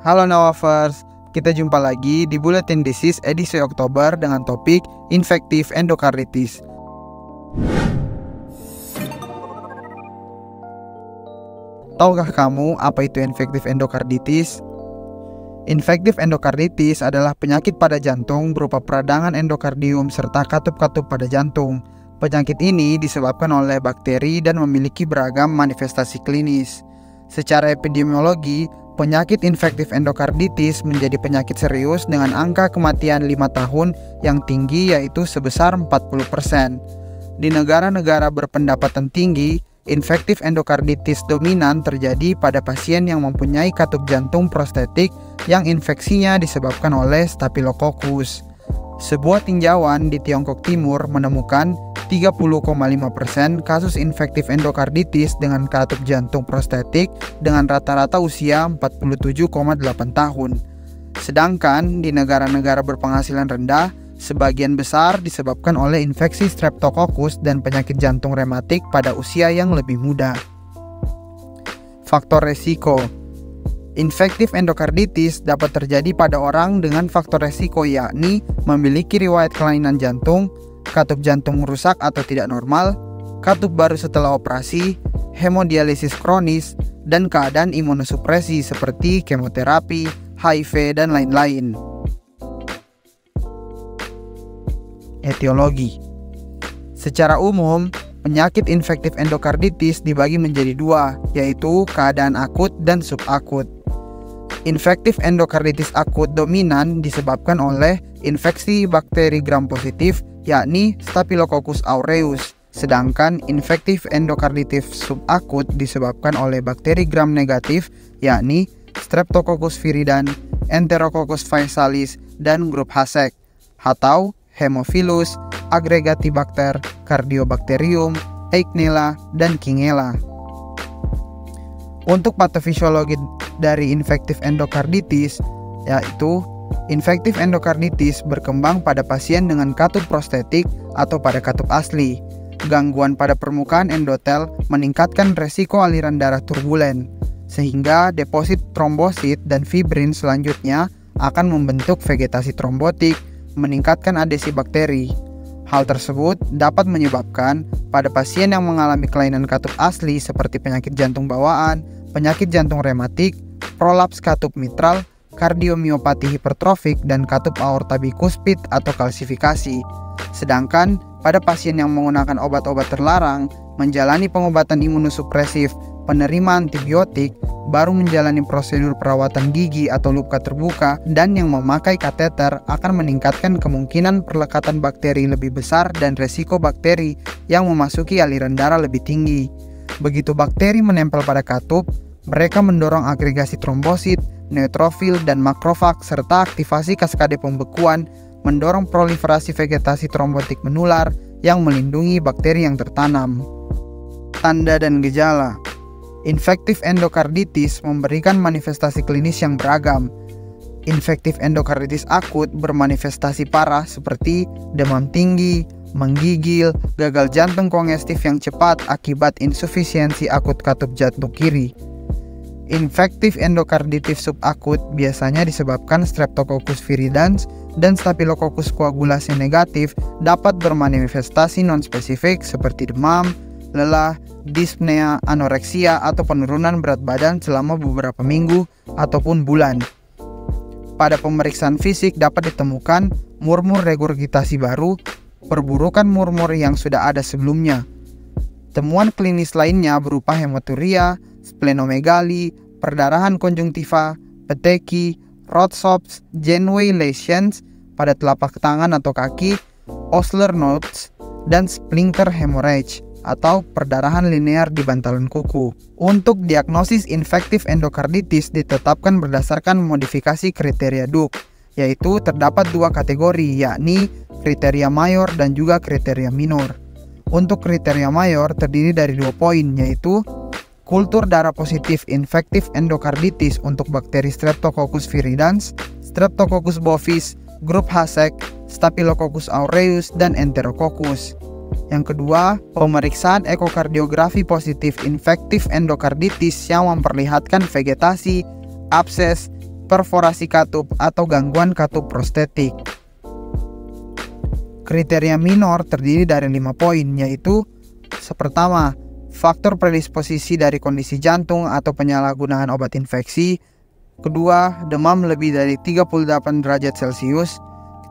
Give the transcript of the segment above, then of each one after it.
Halo Nawafers, kita jumpa lagi di Buletin Disease edisi Oktober dengan topik infektif endokarditis. Tahukah kamu apa itu infektif endokarditis? Infektif endokarditis adalah penyakit pada jantung berupa peradangan endokardium serta katup-katup pada jantung. Penyakit ini disebabkan oleh bakteri dan memiliki beragam manifestasi klinis. Secara epidemiologi, penyakit infektif endokarditis menjadi penyakit serius dengan angka kematian 5 tahun yang tinggi yaitu sebesar 40%. Di negara-negara berpendapatan tinggi, infektif endokarditis dominan terjadi pada pasien yang mempunyai katup jantung prostetik yang infeksinya disebabkan oleh Staphylococcus. Sebuah tinjauan di Tiongkok Timur menemukan 30,5% kasus infektif endokarditis dengan katup jantung prostetik dengan rata-rata usia 47,8 tahun. Sedangkan di negara-negara berpenghasilan rendah, sebagian besar disebabkan oleh infeksi Streptococcus dan penyakit jantung rematik pada usia yang lebih muda. Faktor resiko. Infektif endokarditis dapat terjadi pada orang dengan faktor resiko yakni memiliki riwayat kelainan jantung, katup jantung rusak atau tidak normal, katup baru setelah operasi, hemodialisis kronis, dan keadaan imunosupresi seperti kemoterapi, HIV, dan lain-lain. Etiologi. Secara umum, penyakit infektif endokarditis dibagi menjadi dua, yaitu keadaan akut dan subakut. Infektif endokarditis akut dominan disebabkan oleh infeksi bakteri gram positif, yakni Staphylococcus aureus, sedangkan infektif endokarditis subakut disebabkan oleh bakteri gram negatif, yakni Streptococcus viridans, Enterococcus faecalis, dan grup Hasek, atau Haemophilus, Aggregatibacter, Cardiobacterium, Eignella, dan Kingella. Untuk patofisiologi dari infektif endokarditis, yaitu infektif endokarditis berkembang pada pasien dengan katup prostetik atau pada katup asli. Gangguan pada permukaan endotel meningkatkan resiko aliran darah turbulen, sehingga deposit trombosit dan fibrin selanjutnya akan membentuk vegetasi trombotik, meningkatkan adesi bakteri. Hal tersebut dapat menyebabkan pada pasien yang mengalami kelainan katup asli seperti penyakit jantung bawaan, penyakit jantung rematik, prolaps katup mitral, kardiomiopati hipertrofik, dan katup aorta bikuspid atau kalsifikasi. Sedangkan pada pasien yang menggunakan obat-obat terlarang, menjalani pengobatan imunosupresif, penerima antibiotik, baru menjalani prosedur perawatan gigi atau luka terbuka, dan yang memakai kateter akan meningkatkan kemungkinan perlekatan bakteri lebih besar dan resiko bakteri yang memasuki aliran darah lebih tinggi. Begitu bakteri menempel pada katup, mereka mendorong agregasi trombosit, neutrofil, dan makrofag serta aktivasi kaskade pembekuan, mendorong proliferasi vegetasi trombotik menular yang melindungi bakteri yang tertanam. Tanda dan gejala. Infektif endokarditis memberikan manifestasi klinis yang beragam. Infektif endokarditis akut bermanifestasi parah seperti demam tinggi, menggigil, gagal jantung kongestif yang cepat akibat insufisiensi akut katup jantung kiri. Infektif endokarditis subakut biasanya disebabkan Streptococcus viridans dan Staphylococcus coagulasi negatif dapat bermanifestasi non-spesifik seperti demam, lelah, dyspnea, anoreksia, atau penurunan berat badan selama beberapa minggu ataupun bulan. Pada pemeriksaan fisik dapat ditemukan murmur regurgitasi baru, perburukan murmur yang sudah ada sebelumnya. Temuan klinis lainnya berupa hematuria, splenomegali, perdarahan konjungtiva, peteki, Rotschop's Janeway lesions pada telapak tangan atau kaki, Osler nodes, dan splinter hemorrhage atau perdarahan linear di bantalan kuku. Untuk diagnosis infektif endokarditis ditetapkan berdasarkan modifikasi kriteria Duke, yaitu terdapat dua kategori, yakni kriteria mayor dan juga kriteria minor. Untuk kriteria mayor terdiri dari 2 poin, yaitu kultur darah positif infektif endokarditis untuk bakteri Streptococcus viridans, Streptococcus bovis, grup Hasek, Staphylococcus aureus, dan Enterococcus. Yang kedua, pemeriksaan ekokardiografi positif infektif endokarditis yang memperlihatkan vegetasi, abses, perforasi katup atau gangguan katup prostetik. Kriteria minor terdiri dari 5 poin, yaitu pertama, faktor predisposisi dari kondisi jantung atau penyalahgunaan obat infeksi. Kedua, demam lebih dari 38 derajat Celcius.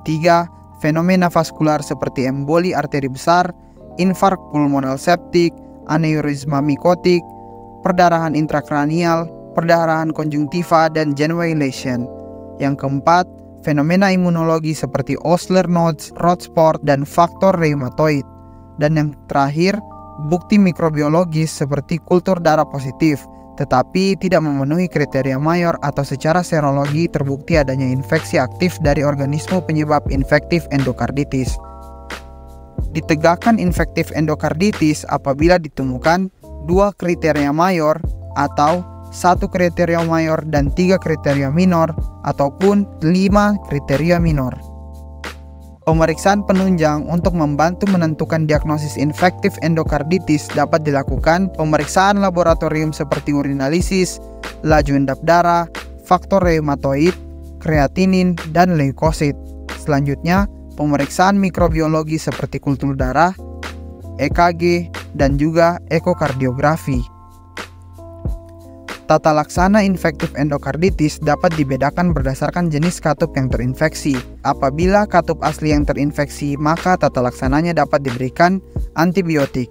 Ketiga, fenomena vaskular seperti emboli arteri besar, infark pulmonal septik, aneurisma mikotik, perdarahan intrakranial, perdarahan konjungtiva, dan Janeway lesion. Yang keempat, fenomena imunologi seperti Osler nodes, Rotsport, dan faktor reumatoid. Dan yang terakhir, bukti mikrobiologis seperti kultur darah positif, tetapi tidak memenuhi kriteria mayor atau secara serologi terbukti adanya infeksi aktif dari organisme penyebab infektif endokarditis. Ditegakkan infektif endokarditis apabila ditemukan 2 kriteria mayor atau 1 kriteria mayor dan 3 kriteria minor ataupun 5 kriteria minor. Pemeriksaan penunjang untuk membantu menentukan diagnosis infektif endokarditis dapat dilakukan pemeriksaan laboratorium seperti urinalisis, laju endap darah, faktor reumatoid, kreatinin, dan leukosit. Selanjutnya, pemeriksaan mikrobiologi seperti kultur darah, EKG, dan juga ekokardiografi. Tata laksana infektif endokarditis dapat dibedakan berdasarkan jenis katup yang terinfeksi. Apabila katup asli yang terinfeksi, maka tata laksananya dapat diberikan antibiotik.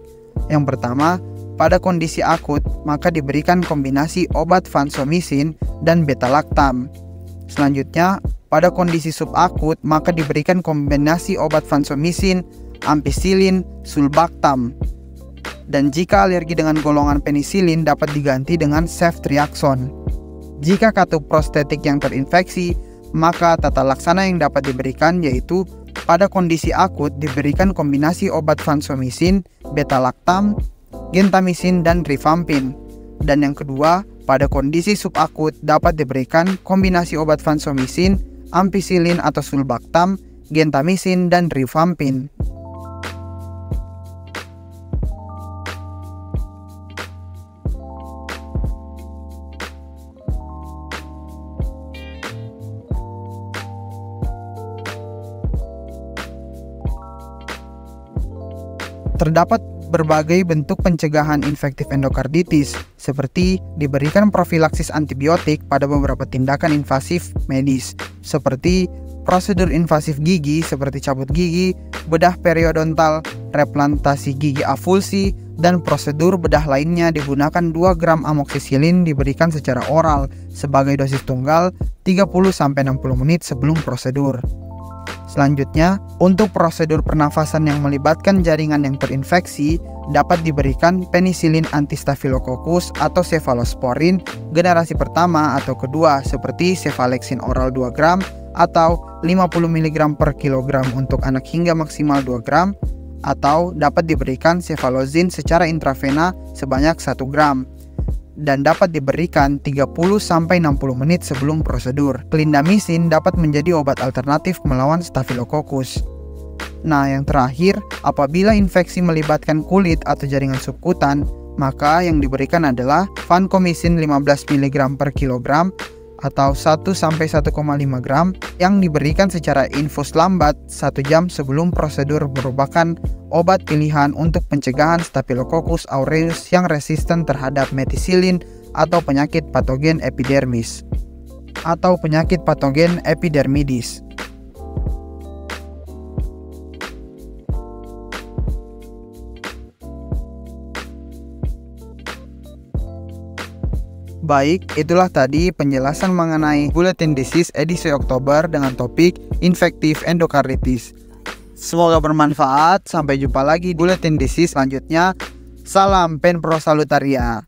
Yang pertama, pada kondisi akut, maka diberikan kombinasi obat vancomycin dan beta-lactam. Selanjutnya, pada kondisi subakut, maka diberikan kombinasi obat vancomycin, ampicillin, sulbactam. Dan jika alergi dengan golongan penisilin dapat diganti dengan ceftriaxone. Jika katup prostetik yang terinfeksi, maka tata laksana yang dapat diberikan yaitu pada kondisi akut diberikan kombinasi obat vancomycin, beta-lactam, gentamicin, dan rifampin. Dan yang kedua, pada kondisi subakut dapat diberikan kombinasi obat vancomycin, ampicillin atau sulbactam, gentamicin, dan rifampin. Terdapat berbagai bentuk pencegahan infektif endokarditis, seperti diberikan profilaksis antibiotik pada beberapa tindakan invasif medis, seperti prosedur invasif gigi seperti cabut gigi, bedah periodontal, replantasi gigi avulsi, dan prosedur bedah lainnya digunakan 2 gram amoksisilin diberikan secara oral sebagai dosis tunggal 30-60 menit sebelum prosedur. Selanjutnya, untuk prosedur pernafasan yang melibatkan jaringan yang terinfeksi, dapat diberikan penisilin antistafilokokus atau cefalosporin generasi pertama atau kedua seperti cefalexin oral 2 gram atau 50 mg per kilogram untuk anak hingga maksimal 2 gram, atau dapat diberikan cefalozin secara intravena sebanyak 1 gram. Dan dapat diberikan 30-60 menit sebelum prosedur. Clindamycin dapat menjadi obat alternatif melawan Staphylococcus. Nah, yang terakhir, apabila infeksi melibatkan kulit atau jaringan subkutan, maka yang diberikan adalah vancomycin 15 mg per kilogram atau 1-1,5 gram yang diberikan secara infus lambat 1 jam sebelum prosedur, merupakan obat pilihan untuk pencegahan Staphylococcus aureus yang resisten terhadap methicillin atau penyakit patogen epidermis atau penyakit patogen epidermidis. Baik, itulah tadi penjelasan mengenai Bulletin Disease edisi Oktober dengan topik infektif endokarditis. Semoga bermanfaat. Sampai jumpa lagi di Bulletin Disease selanjutnya. Salam Penprosalutaria.